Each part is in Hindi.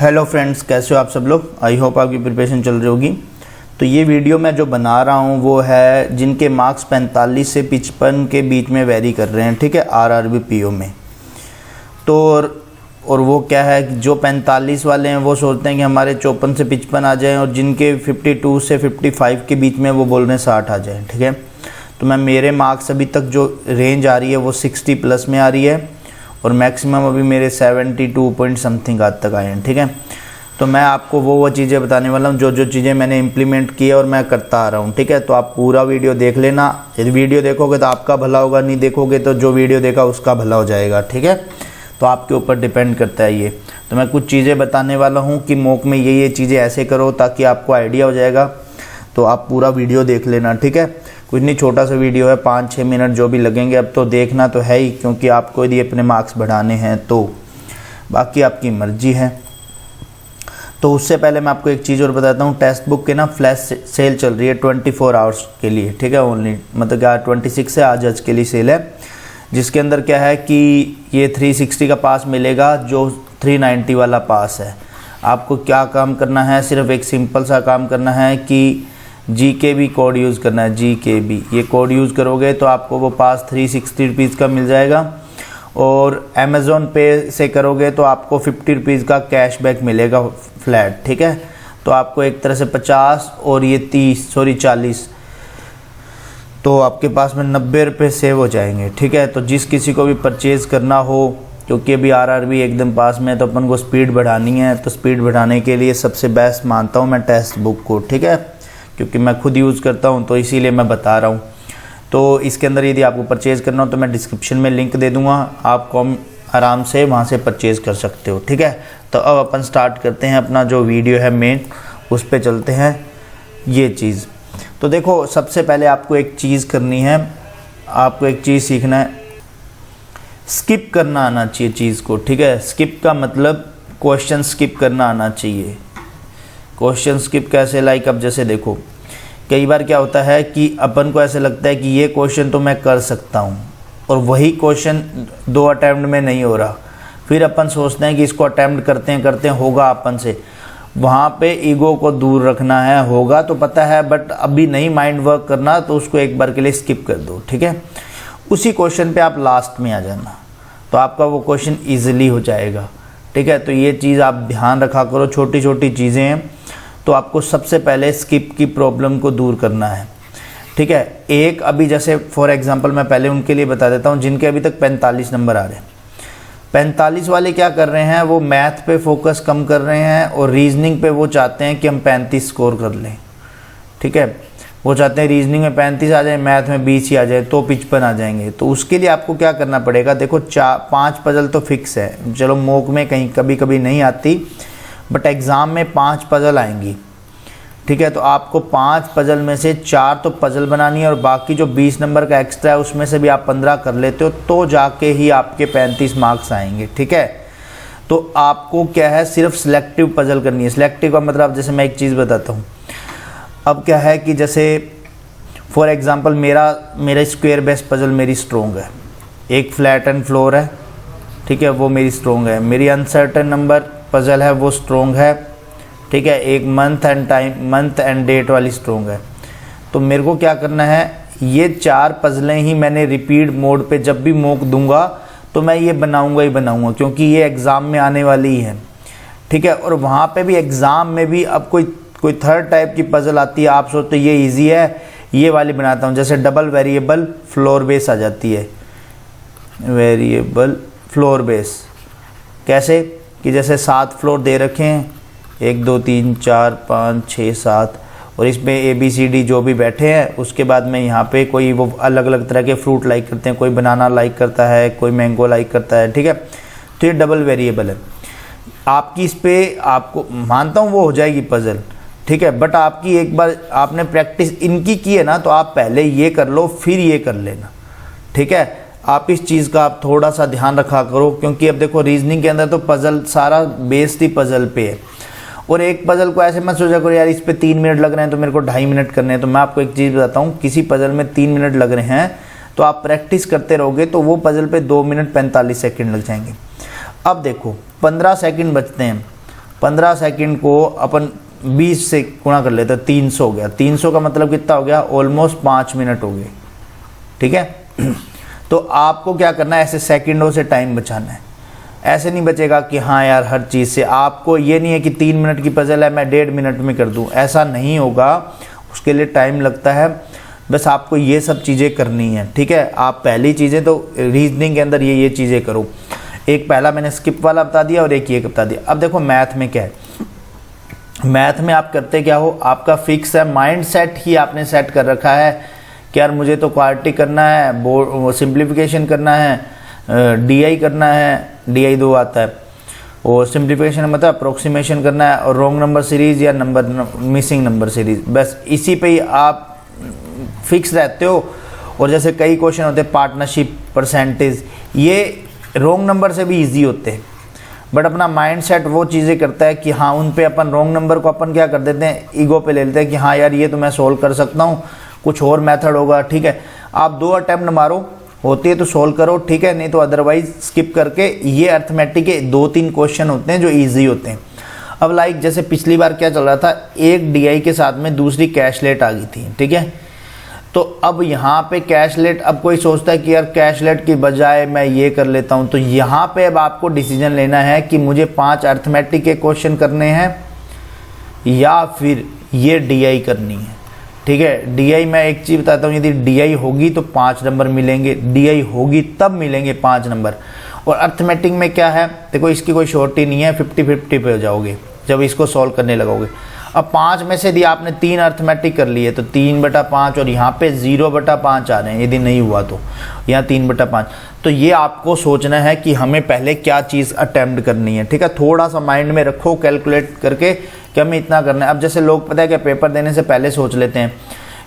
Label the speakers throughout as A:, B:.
A: हेलो फ्रेंड्स, कैसे हो आप सब लोग। आई होप आपकी प्रिपरेशन चल रही होगी। तो ये वीडियो मैं जो बना रहा हूँ वो है जिनके मार्क्स 45 से 55 के बीच में वेरी कर रहे हैं, ठीक है, आरआरबी पीओ में। तो और वो क्या है कि जो 45 वाले हैं वो सोचते हैं कि हमारे 54 से 55 आ जाएं, और जिनके 52 से 55 के बीच में वो बोल रहे हैं 60 आ जाएं, ठीक है। तो मैं मेरे मार्क्स अभी तक जो रेंज आ रही है वो 60 प्लस में आ रही है, और मैक्सिमम अभी मेरे 72 पॉइंट समथिंग आज तक आए हैं, ठीक है। तो मैं आपको वो चीज़ें बताने वाला हूँ जो चीज़ें मैंने इम्प्लीमेंट की है और मैं करता आ रहा हूँ, ठीक है। तो आप पूरा वीडियो देख लेना। यदि वीडियो देखोगे तो आपका भला होगा, नहीं देखोगे तो जो वीडियो देखा उसका भला हो जाएगा, ठीक है। तो आपके ऊपर डिपेंड करता है ये। तो मैं कुछ चीज़ें बताने वाला हूँ कि मॉक में ये चीज़ें ऐसे करो ताकि आपको आइडिया हो जाएगा। तो आप पूरा वीडियो देख लेना, ठीक है। कुछ नहीं, छोटा सा वीडियो है, 5-6 मिनट जो भी लगेंगे। अब तो देखना तो है ही, क्योंकि आपको यदि अपने मार्क्स बढ़ाने हैं तो बाकी आपकी मर्जी है। तो उससे पहले मैं आपको एक चीज़ और बताता हूँ। टेक्स्ट बुक के ना फ्लैश सेल चल रही है 24 आवर्स के लिए, ठीक है। ओनली मतलब क्या 26 से आज के लिए सेल है, जिसके अंदर क्या है कि ये 360 का पास मिलेगा जो 390 वाला पास है। आपको क्या काम करना है, सिर्फ एक सिंपल सा काम करना है कि GKB कोड यूज़ करना है। GKB ये कोड यूज़ करोगे तो आपको वो पास 360 रुपीज़ का मिल जाएगा, और अमेज़ॉन पे से करोगे तो आपको 50 रुपीज़ का कैशबैक मिलेगा फ्लैट, ठीक है। तो आपको एक तरह से 50 और ये 40, तो आपके पास में 90 रुपये सेव हो जाएंगे, ठीक है। तो जिस किसी को भी परचेज़ करना हो, क्योंकि अभी आरआरबी एकदम पास में है तो अपन को स्पीड बढ़ानी है। तो स्पीड बढ़ाने के लिए सबसे बेस्ट मानता हूँ मैं टेक्स्ट बुक को, ठीक है, क्योंकि मैं खुद यूज़ करता हूँ तो इसीलिए मैं बता रहा हूँ। तो इसके अंदर यदि आपको परचेज़ करना हो तो मैं डिस्क्रिप्शन में लिंक दे दूँगा, आपको आराम से वहाँ से परचेज़ कर सकते हो, ठीक है। तो अब अपन स्टार्ट करते हैं अपना जो वीडियो है मेन, उस पर चलते हैं। ये चीज़ तो देखो, सबसे पहले आपको एक चीज़ करनी है, आपको एक चीज़ सीखना है, स्किप करना आना चाहिए चीज़ को, ठीक है। स्किप का मतलब क्वेश्चन स्किप करना आना चाहिए। क्वेश्चन स्किप कैसे, लाइक अब जैसे देखो, कई बार क्या होता है कि अपन को ऐसे लगता है कि ये क्वेश्चन तो मैं कर सकता हूँ, और वही क्वेश्चन 2 अटैम्प्ट में नहीं हो रहा। फिर अपन सोचते हैं कि इसको अटैम्प्ट करते हैं होगा अपन से। वहाँ पे ईगो को दूर रखना है। होगा तो पता है बट अभी नहीं माइंड वर्क करना, तो उसको एक बार के लिए स्किप कर दो, ठीक है। उसी क्वेश्चन पे आप लास्ट में आ जाना, तो आपका वो क्वेश्चन ईजिली हो जाएगा, ठीक है। तो ये चीज़ आप ध्यान रखा करो, छोटी छोटी चीज़ें हैं। तो आपको सबसे पहले स्किप की प्रॉब्लम को दूर करना है, ठीक है। एक अभी जैसे फॉर एग्जांपल मैं पहले उनके लिए बता देता हूँ जिनके अभी तक 45 नंबर आ रहे हैं। 45 वाले क्या कर रहे हैं, वो मैथ पे फोकस कम कर रहे हैं, और रीजनिंग पे वो चाहते हैं कि हम 35 स्कोर कर लें, ठीक है। वो चाहते हैं रीजनिंग में 35 आ जाए, मैथ में 20 ही आ जाए तो 55 आ जाएंगे। तो उसके लिए आपको क्या करना पड़ेगा, देखो 5 पजल तो फिक्स है। चलो मॉक में कहीं कभी कभी नहीं आती, बट एग्ज़ाम में 5 पजल आएंगी, ठीक है। तो आपको 5 पजल में से 4 तो पजल बनानी है, और बाकी जो 20 नंबर का एक्स्ट्रा है उसमें से भी आप 15 कर लेते हो तो जाके ही आपके 35 मार्क्स आएंगे, ठीक है। तो आपको क्या है, सिर्फ सिलेक्टिव पजल करनी है। सिलेक्टिव का मतलब जैसे मैं एक चीज़ बताता हूँ। अब क्या है कि जैसे फॉर एग्ज़ाम्पल मेरा स्क्वायर बेस पजल मेरी स्ट्रॉन्ग है, एक फ्लैट एंड फ्लोर है, ठीक है, वो मेरी स्ट्रॉन्ग है। मेरी अनसर्टेन नंबर पजल है वो स्ट्रॉन्ग है, ठीक है। एक मंथ एंड डेट वाली स्ट्रॉन्ग है। तो मेरे को क्या करना है, ये 4 पजलें ही मैंने रिपीट मोड पे जब भी मॉक दूंगा तो मैं ये बनाऊंगा ही बनाऊंगा, क्योंकि ये एग्ज़ाम में आने वाली ही है, ठीक है। और वहाँ पे भी एग्ज़ाम में भी अब कोई थर्ड टाइप की पजल आती है, आप सोचते ये ईजी है, ये वाली बनाता हूँ। जैसे डबल वेरिएबल फ्लोर बेस आ जाती है। वेरिएबल फ्लोर बेस कैसे कि जैसे 7 फ्लोर दे रखे हैं, 1 2 3 4 5 6 7, और इसमें ABCD जो भी बैठे हैं, उसके बाद में यहाँ पे कोई वो अलग अलग तरह के फ्रूट लाइक करते हैं, कोई बनाना लाइक करता है, कोई मैंगो लाइक करता है, ठीक है। तो ये डबल वेरिएबल है आपकी। इस पर आपको मानता हूँ वो हो जाएगी पजल, ठीक है। बट आपकी एक बार आपने प्रैक्टिस इनकी की है ना, तो आप पहले ये कर लो फिर ये कर लेना, ठीक है। आप इस चीज़ का आप थोड़ा सा ध्यान रखा करो, क्योंकि अब देखो रीजनिंग के अंदर तो पजल सारा बेस्ड ही पजल पे है। और एक पजल को ऐसे मत सोचा करो यार इस पे 3 मिनट लग रहे हैं तो मेरे को 2.5 मिनट करने हैं। तो मैं आपको एक चीज़ बताता हूँ, किसी पजल में 3 मिनट लग रहे हैं तो आप प्रैक्टिस करते रहोगे तो वो पजल पे 2 मिनट 45 सेकेंड लग जाएंगे। अब देखो 15 सेकंड बचते हैं, 15 सेकंड को अपन 20 से गुणा कर लेते हैं, 300 हो गया। 300 का मतलब कितना हो गया, ऑलमोस्ट 5 मिनट हो गए, ठीक है। तो आपको क्या करना है, ऐसे सेकंडों से टाइम बचाना है। ऐसे नहीं बचेगा कि हाँ यार हर चीज़ से, आपको ये नहीं है कि 3 मिनट की पजल है मैं 1.5 मिनट में कर दूँ, ऐसा नहीं होगा, उसके लिए टाइम लगता है। बस आपको ये सब चीज़ें करनी है, ठीक है। आप पहली चीज़ें तो रीजनिंग के अंदर ये चीज़ें करो। एक पहला मैंने स्किप वाला बता दिया और एक ये बता दिया। अब देखो मैथ में क्या है, मैथ में आप करते क्या हो, आपका फिक्स है, माइंड सेट ही आपने सेट कर रखा है कि यार मुझे तो क्वाड्रेटिक करना है, बोर्ड सिंप्लीफिकेशन करना है, DI करना है, DI 2 आता है, और सिंप्लीफिकेशन मतलब अप्रोक्सीमेशन करना है, और रॉन्ग नंबर सीरीज या मिसिंग नंबर सीरीज, बस इसी पे ही आप फिक्स रहते हो। और जैसे कई क्वेश्चन होते हैं पार्टनरशिप, परसेंटेज, ये रॉन्ग नंबर से भी इजी होते हैं, बट अपना माइंड सेट वो चीज़ें करता है कि हाँ उन पे अपन रॉन्ग नंबर को अपन क्या कर देते हैं, ईगो पे ले लेते हैं कि हाँ यार ये तो मैं सोल्व कर सकता हूँ, कुछ और मेथड होगा, ठीक है। आप 2 अटेम्प्ट मारो, होती है तो सोल्व करो, ठीक है, नहीं तो अदरवाइज स्किप करके। ये अर्थमेटिक के 2-3 क्वेश्चन होते हैं जो ईजी होते हैं। अब लाइक जैसे पिछली बार क्या चल रहा था, एक DI के साथ में दूसरी कैशलेट आ गई थी, ठीक है। तो अब यहाँ पे कैशलेट, अब कोई सोचता है कि यार कैशलेट की बजाय मैं ये कर लेता हूँ, तो यहाँ पे अब आपको डिसीजन लेना है कि मुझे 5 अर्थमेटिक के क्वेश्चन करने हैं या फिर ये DI करनी है, ठीक है। DI मैं एक चीज़ बताता हूँ, यदि DI होगी तो 5 नंबर मिलेंगे, DI होगी तब मिलेंगे 5 नंबर। और अर्थमेटिक में क्या है, देखो इसकी कोई शॉर्टी नहीं है, 50-50 पे हो जाओगे जब इसको सॉल्व करने लगोगे। अब 5 में से यदि आपने 3 अर्थमेटिक कर लिए तो 3/5, और यहाँ पे 0/5 आ रहे हैं, यदि नहीं हुआ तो यहाँ 3/5। तो ये आपको सोचना है कि हमें पहले क्या चीज़ अटेम्प्ट करनी है, ठीक है। थोड़ा सा माइंड में रखो कैलकुलेट करके कि हमें इतना करना है। अब जैसे लोग पता है कि पेपर देने से पहले सोच लेते हैं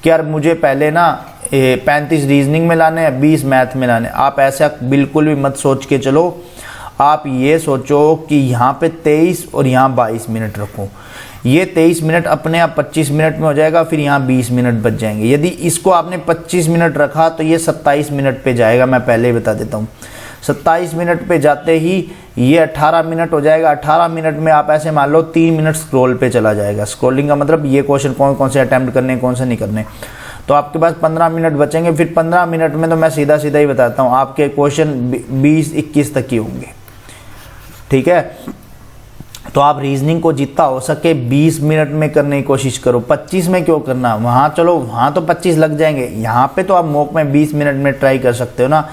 A: कि यार मुझे पहले ना 35 रीजनिंग में लाने हैं, 20 मैथ में लाने। आप ऐसा बिल्कुल भी मत सोच के चलो, आप ये सोचो कि यहाँ पे 23 और यहाँ 22 मिनट रखो, ये 23 मिनट अपने आप 25 मिनट में हो जाएगा, फिर यहाँ 20 मिनट बच जाएंगे। यदि इसको आपने 25 मिनट रखा तो ये 27 मिनट पे जाएगा, मैं पहले ही बता देता हूँ। 27 मिनट पे जाते ही ये 18 मिनट हो जाएगा। 18 मिनट में आप ऐसे मान लो 3 मिनट स्क्रॉल पे चला जाएगा। स्क्रॉलिंग का मतलब ये क्वेश्चन कौन कौन से अटैम्प्ट करने, कौन से नहीं करने, तो आपके पास 15 मिनट बचेंगे। फिर 15 मिनट में तो मैं सीधा सीधा ही बताता हूँ, आपके क्वेश्चन 20-21 तक ही होंगे, ठीक है। तो आप रीजनिंग को जितना हो सके 20 मिनट में करने की कोशिश करो। 25 में क्यों करना, वहाँ चलो वहाँ तो 25 लग जाएंगे, यहाँ पे तो आप मॉक में 20 मिनट में ट्राई कर सकते हो ना।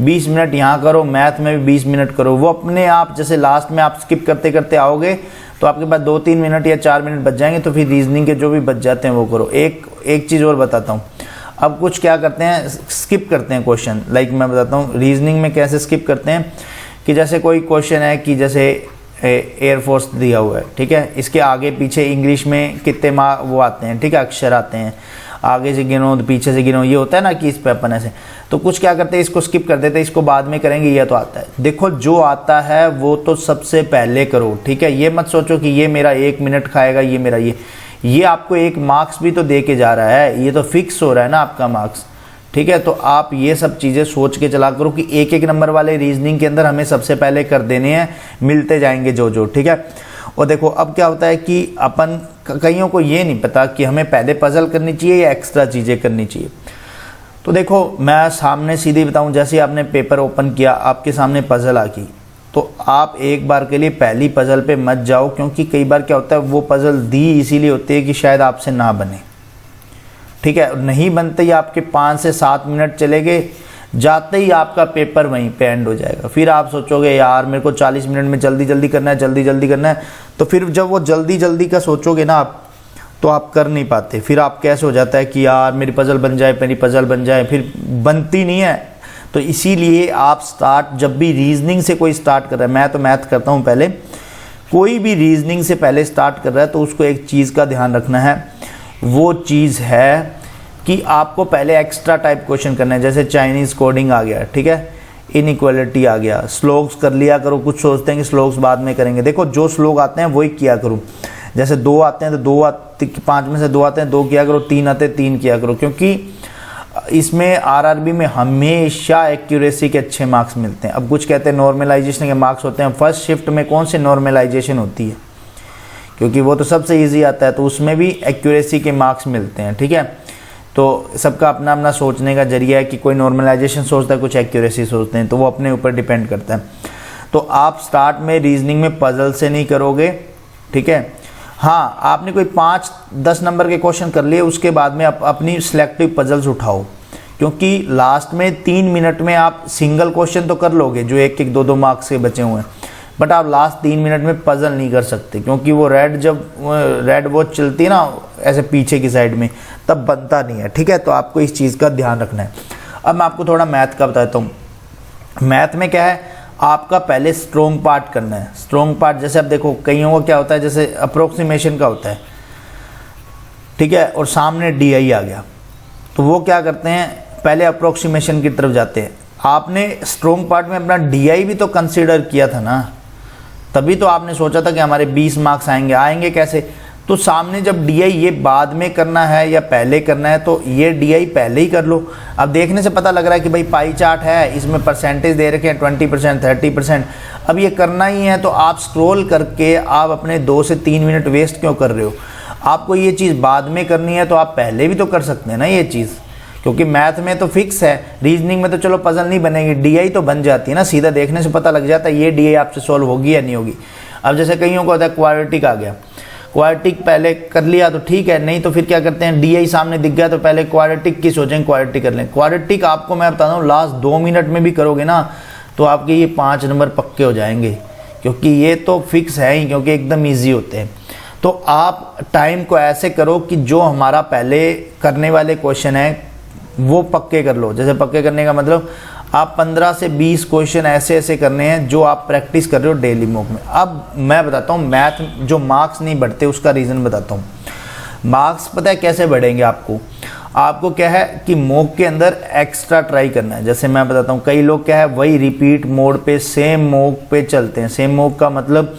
A: 20 मिनट यहाँ करो, मैथ में भी 20 मिनट करो, वो अपने आप जैसे लास्ट में आप स्किप करते करते आओगे तो आपके पास 2-3 मिनट या 4 मिनट बच जाएंगे। तो फिर रीजनिंग के जो भी बच जाते हैं वो करो। एक चीज़ और बताता हूँ, अब कुछ क्या करते हैं, स्किप करते हैं क्वेश्चन। लाइक मैं बताता हूँ रीजनिंग में कैसे स्किप करते हैं, कि जैसे कोई क्वेश्चन है कि जैसे एयरफोर्स दिया हुआ है, ठीक है, इसके आगे पीछे इंग्लिश में कितने वो आते हैं, ठीक है, अक्षर आते हैं, आगे से गिनो पीछे से गिनो, ये होता है ना कि इस पे अपन ऐसे, तो कुछ क्या करते हैं इसको स्किप कर देते हैं, इसको बाद में करेंगे, ये तो आता है। देखो जो आता है वो तो सबसे पहले करो, ठीक है। ये मत सोचो कि ये मेरा 1 मिनट खाएगा, ये मेरा ये आपको 1 मार्क्स भी तो दे के जा रहा है, ये तो फिक्स हो रहा है ना आपका मार्क्स, ठीक है। तो आप ये सब चीज़ें सोच के चला करो कि 1-1 नंबर वाले रीजनिंग के अंदर हमें सबसे पहले कर देने हैं, मिलते जाएंगे जो, ठीक है। और देखो अब क्या होता है कि अपन कईयों को ये नहीं पता कि हमें पहले पजल करनी चाहिए या एक्स्ट्रा चीज़ें करनी चाहिए। तो देखो मैं सामने सीधे बताऊं, जैसे आपने पेपर ओपन किया, आपके सामने पजल आ गई, तो आप एक बार के लिए पहली पजल पे मत जाओ, क्योंकि कई बार क्या होता है वो पजल दी इसीलिए होती है कि शायद आपसे ना बने, ठीक है। नहीं बनते ही आपके 5 से 7 मिनट चले गए, जाते ही आपका पेपर वहीं पे एंड हो जाएगा। फिर आप सोचोगे यार मेरे को 40 मिनट में जल्दी जल्दी करना है, जल्दी जल्दी करना है, तो फिर जब वो जल्दी जल्दी का सोचोगे ना आप, तो आप कर नहीं पाते। फिर आप कैसे हो जाता है कि यार मेरी पजल बन जाए, मेरी पजल बन जाए, फिर बनती नहीं है। तो इसीलिए आप स्टार्ट जब भी रीजनिंग से कोई स्टार्ट कर रहा है, मैं तो मैथ करता हूँ पहले, कोई भी रीजनिंग से पहले स्टार्ट कर रहा है तो उसको एक चीज़ का ध्यान रखना है, वो चीज़ है कि आपको पहले एक्स्ट्रा टाइप क्वेश्चन करना है। जैसे चाइनीज़ कोडिंग आ गया, ठीक है, इनइक्वालिटी आ गया, स्लोग्स कर लिया करो। कुछ सोचते हैं कि स्लोग्स बाद में करेंगे, देखो जो स्लोग आते हैं वही किया करो। जैसे 2 आते हैं तो 2 आते, 5 में से 2 आते हैं 2 किया करो, 3 आते हैं 3 किया करो, क्योंकि इसमें आरआरबी में हमेशा एक्यूरेसी के अच्छे मार्क्स मिलते हैं। अब कुछ कहते हैं नॉर्मलाइजेशन के मार्क्स होते हैं, फर्स्ट शिफ्ट में कौन से नॉर्मलाइजेशन होती है, क्योंकि वो तो सबसे ईजी आता है, तो उसमें भी एक्यूरेसी के मार्क्स मिलते हैं। ठीक है, तो सबका अपना अपना सोचने का जरिया है कि कोई नॉर्मलाइजेशन सोचता है, कुछ एक्यूरेसी सोचते हैं, तो वो अपने ऊपर डिपेंड करता है। तो आप स्टार्ट में रीजनिंग में पजल से नहीं करोगे। ठीक है, हाँ आपने कोई 5-10 नंबर के क्वेश्चन कर लिए, उसके बाद में आप अपनी सिलेक्टिव पजल्स उठाओ, क्योंकि लास्ट में 3 मिनट में आप सिंगल क्वेश्चन तो कर लोगे जो 1-1, 2-2 मार्क्स के बचे हुए हैं, बट आप लास्ट 3 मिनट में पजल नहीं कर सकते, क्योंकि वो रेड वॉच चलती है ना ऐसे पीछे की साइड में, तब बनता नहीं है। ठीक है, तो आपको इस चीज़ का ध्यान रखना है। अब मैं आपको थोड़ा मैथ का बताता हूँ। मैथ में क्या है, आपका पहले स्ट्रॉन्ग पार्ट करना है। स्ट्रॉन्ग पार्ट जैसे अब देखो कईयों को क्या होता है, जैसे अप्रोक्सीमेशन का होता है, ठीक है, और सामने DI आ गया, तो वो क्या करते हैं, पहले अप्रोक्सीमेशन की तरफ जाते हैं। आपने स्ट्रॉन्ग पार्ट में अपना DI भी तो कंसीडर किया था ना, तभी तो आपने सोचा था कि हमारे 20 मार्क्स आएंगे कैसे। तो सामने जब DI ये बाद में करना है या पहले करना है, तो ये DI पहले ही कर लो। अब देखने से पता लग रहा है कि भाई पाई चार्ट है, इसमें परसेंटेज दे रखे हैं 20%, 30%, अब ये करना ही है, तो आप स्क्रॉल करके आप अपने 2 से 3 मिनट वेस्ट क्यों कर रहे हो। आपको ये चीज़ बाद में करनी है तो आप पहले भी तो कर सकते हैं ना ये चीज़, क्योंकि मैथ में तो फिक्स है, रीजनिंग में तो चलो पजल नहीं बनेगी, DI तो बन जाती है ना, सीधा देखने से पता लग जाता है ये DI आपसे सॉल्व होगी या नहीं होगी। अब जैसे कईयों को होता है क्वाड्रेटिक आ गया, क्वाड्रेटिक पहले कर लिया तो ठीक है, नहीं तो फिर क्या करते हैं, DI सामने दिख गया तो पहले क्वाड्रेटिक की सोचेंगे, क्वाड्रेटिक कर लें। क्वाड्रेटिक आपको मैं बताता हूँ लास्ट 2 मिनट में भी करोगे ना तो आपके ये 5 नंबर पक्के हो जाएंगे, क्योंकि ये तो फिक्स है ही, क्योंकि एकदम ईजी होते हैं। तो आप टाइम को ऐसे करो कि जो हमारा पहले करने वाले क्वेश्चन है वो पक्के कर लो। जैसे पक्के करने का मतलब आप 15 से 20 क्वेश्चन ऐसे करने हैं जो आप प्रैक्टिस कर रहे हो डेली मॉक में। अब मैं बताता हूँ मैथ जो मार्क्स नहीं बढ़ते उसका रीज़न बताता हूँ। मार्क्स पता है कैसे बढ़ेंगे आपको क्या है कि मॉक के अंदर एक्स्ट्रा ट्राई करना है। जैसे मैं बताता हूँ, कई लोग क्या है वही रिपीट मोड पे सेम मॉक पे चलते हैं। सेम मॉक का मतलब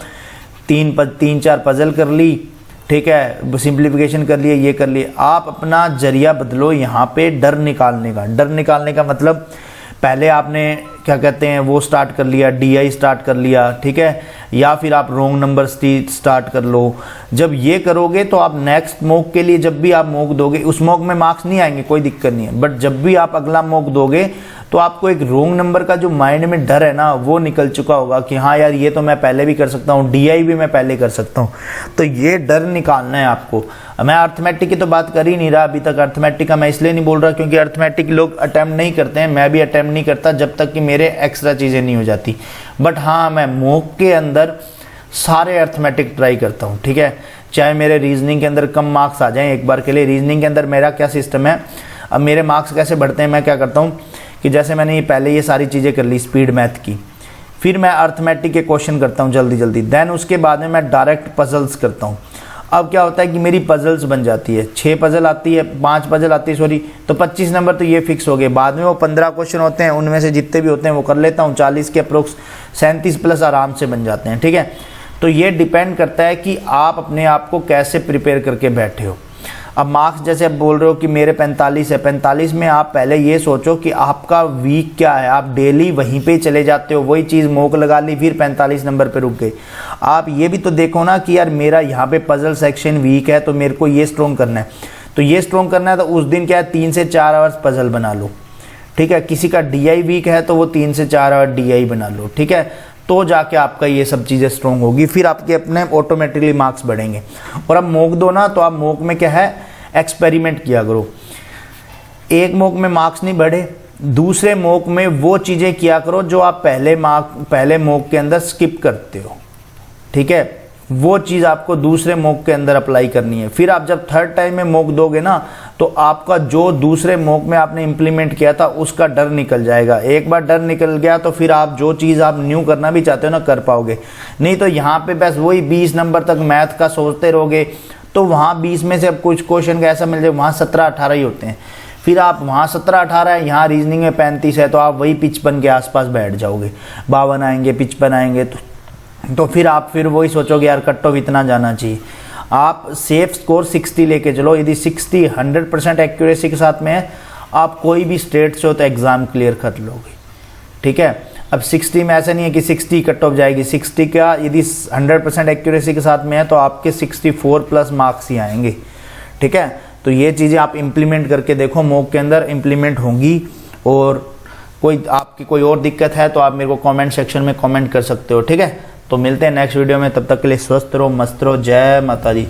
A: 3-4 पजल कर ली, ठीक है, सिंप्लीफिकेशन कर लिए, ये कर लिए। आप अपना जरिया बदलो यहाँ पे डर निकालने का। डर निकालने का मतलब पहले आपने क्या कहते हैं वो स्टार्ट कर लिया, DI स्टार्ट कर लिया, ठीक है, या फिर आप रॉन्ग नंबर स्टार्ट कर लो। जब ये करोगे तो आप नेक्स्ट मॉक के लिए जब भी आप मॉक दोगे, उस मॉक में मार्क्स नहीं आएंगे, कोई दिक्कत नहीं है, बट जब भी आप अगला मॉक दोगे तो आपको एक रॉन्ग नंबर का जो माइंड में डर है ना वो निकल चुका होगा कि हाँ यार ये तो मैं पहले भी कर सकता हूँ, DI भी मैं पहले कर सकता हूँ। तो ये डर निकालना है आपको। मैं अर्थमेटिक की तो बात कर ही नहीं रहा अभी तक। अर्थमेटिक का मैं इसलिए नहीं बोल रहा क्योंकि अर्थमेटिक लोग अटैम्प्ट नहीं करते हैं, मैं भी अटैम्प्ट नहीं करता जब तक कि मेरे एक्स्ट्रा चीज़ें नहीं हो जाती। बट हाँ मैं मॉक के अंदर सारे अर्थमेटिक ट्राई करता हूँ, ठीक है, चाहे मेरे रीजनिंग के अंदर कम मार्क्स आ जाएं एक बार के लिए। रीजनिंग के अंदर मेरा क्या सिस्टम है, अब मेरे मार्क्स कैसे बढ़ते हैं, मैं क्या करता हूँ कि जैसे मैंने पहले ये सारी चीज़ें कर ली स्पीड मैथ की, फिर मैं अर्थमेटिक के क्वेश्चन करता हूँ जल्दी जल्दी, देन उसके बाद में मैं डायरेक्ट पजल्स करता हूँ। अब क्या होता है कि मेरी पजल्स बन जाती है, 6 पजल आती है, 5 पजल आती है सॉरी, तो 25 नंबर तो ये फिक्स हो गए। बाद में वो 15 क्वेश्चन होते हैं, उनमें से जितने भी होते हैं वो कर लेता हूँ, 40 के अप्रोक्स 37 प्लस आराम से बन जाते हैं, ठीक है। तो ये डिपेंड करता है कि आप अपने आप को कैसे प्रिपेयर करके बैठे हो। अब मार्क्स जैसे आप बोल रहे हो कि मेरे 45 है, 45 में आप पहले ये सोचो कि आपका वीक क्या है। आप डेली वहीं पे चले जाते हो, वही चीज़ मॉक लगा ली, फिर 45 नंबर पे रुक गए। आप ये भी तो देखो ना कि यार मेरा यहाँ पे पजल सेक्शन वीक है तो मेरे को ये स्ट्रॉन्ग करना है, तो ये स्ट्रॉन्ग करना है तो उस दिन क्या है 3 से 4 आवर्स पजल बना लो, ठीक है। किसी का DI वीक है तो वो 3 से 4 आवर DI बना लो, ठीक है, तो जाके आपका ये सब चीज़ें स्ट्रॉन्ग होगी, फिर आपके अपने ऑटोमेटिकली मार्क्स बढ़ेंगे। और अब मॉक दो ना तो आप मॉक में क्या है एक्सपेरिमेंट किया करो। एक मॉक में मार्क्स नहीं बढ़े, दूसरे मॉक में वो चीज़ें किया करो जो आप पहले मॉक के अंदर स्किप करते हो, ठीक है, वो चीज़ आपको दूसरे मॉक के अंदर अप्लाई करनी है। फिर आप जब थर्ड टाइम में मॉक दोगे ना तो आपका जो दूसरे मॉक में आपने इम्प्लीमेंट किया था उसका डर निकल जाएगा। एक बार डर निकल गया तो फिर आप जो चीज़ आप न्यू करना भी चाहते हो ना कर पाओगे। नहीं तो यहाँ पे बस वही 20 नंबर तक मैथ का सोचते रहोगे तो वहाँ 20 में से अब कुछ क्वेश्चन का ऐसा मिल जाए वहाँ 17-18 ही होते हैं, फिर आप वहाँ 17-18 है, यहाँ रीजनिंग में 35 है, तो आप वही 55 के आसपास बैठ जाओगे। 52 आएंगे, 55 आएंगे, तो फिर वही सोचोगे यार कट ऑफ इतना जाना चाहिए। आप सेफ स्कोर 60 लेके चलो। यदि 60 100% एक्यूरेसी के साथ में है, आप कोई भी स्टेट से हो तो एग्ज़ाम क्लियर कर लोगे, ठीक है। अब 60 में ऐसा नहीं है कि 60 कट ऑफ जाएगी, 60 का यदि 100% एक्यूरेसी के साथ में है तो आपके 64 प्लस मार्क्स ही आएंगे, ठीक है। तो ये चीज़ें आप इम्प्लीमेंट करके देखो, मॉक के अंदर इम्प्लीमेंट होंगी। और कोई आपकी कोई और दिक्कत है तो आप मेरे को कमेंट सेक्शन में कमेंट कर सकते हो, ठीक है। तो मिलते हैं नेक्स्ट वीडियो में, तब तक के लिए स्वस्थ रहो, मस्त रहो, जय माता दी।